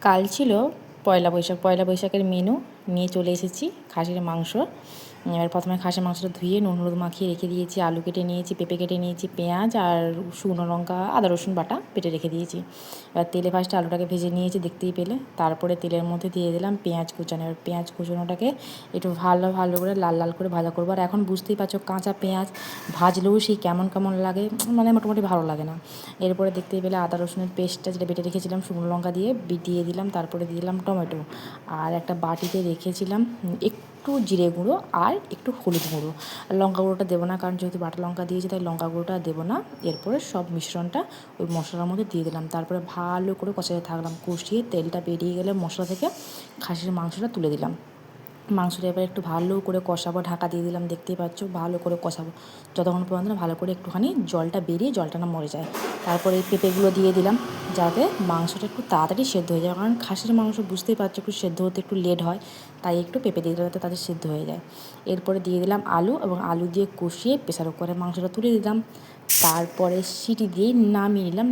কাল ছিল পয়লা বৈশাখ। পয়লা বৈশাখের মেনু নিয়ে চলে এসেছি, খাসির মাংস। এবার প্রথমে খাসির মাংসটা ধুয়ে নুন হলুদ মাখিয়ে রেখে দিয়েছি। আলু কেটে নিয়েছি, পেঁপে কেটে নিয়েছি, পেঁয়াজ আর শুকনো লঙ্কা আদা রসুন বাটা বেটে রেখে দিয়েছি। এবার তেলে ফার্স্টে আলুটাকে ভেজে নিয়েছি, দেখতেই পেলে। তারপরে তেলের মধ্যে দিয়ে দিলাম পেঁয়াজ কুচানো। এবার পেঁয়াজ কুচানোটাকে একটু ভালো ভালো করে লাল লাল করে ভাজা করবো। আর এখন বুঝতেই পারছো, কাঁচা পেঁয়াজ ভাজলেও সেই কেমন কেমন লাগে, মানে মোটামুটি ভালো লাগে না। এরপরে দেখতেই পেলে আদা রসুনের পেস্টটা যেটা বেটে রেখেছিলাম শুকনো লঙ্কা দিয়ে দিয়ে দিলাম। তারপরে দিয়ে দিলাম টমেটো। আর একটা বাটিতে রেখেছিলাম একটু জিরে গুঁড়ো আর একটু হলুদ গুঁড়ো। লঙ্কা গুঁড়োটা দেবো না, কারণ যেহেতু বাটা লঙ্কা দিয়েছি তাই লঙ্কা গুঁড়োটা দেবো না। এরপরে সব মিশ্রণটা ওই মশলার মধ্যে দিয়ে দিলাম। তারপরে ভালো করে কষাতে থাকলাম। কষিয়ে তেলটা বেরিয়ে গেলে মশলা থেকে খাসির মাংসটা তুলে দিলাম। মাংসটা এবার একটু ভালো করে কষাবো, ঢাকা দিয়ে দিলাম। দেখতেই পাচ্ছ, ভালো করে কষাবো যতক্ষণ পর্যন্ত না ভালো করে একটুখানি জলটা বেরিয়ে জলটা না মরে যায়। তারপরে এই পেঁপেগুলো দিয়ে দিলাম, যাতে মাংসটা একটু তাড়াতাড়ি সেদ্ধ হয়ে যায়। কারণ খাসির মাংস বুঝতেই পারছো একটু সেদ্ধ হতে একটু লেট হয়, তাই একটু পেঁপে দিয়ে দিলাম যাতে তাদের সেদ্ধ হয়ে যায়। এরপরে দিয়ে দিলাম আলু, এবং আলু দিয়ে কষিয়ে প্রেসার কুকারে মাংসটা তুলে দিলাম। তারপরে সিটি দিয়ে নামিয়ে নিলাম।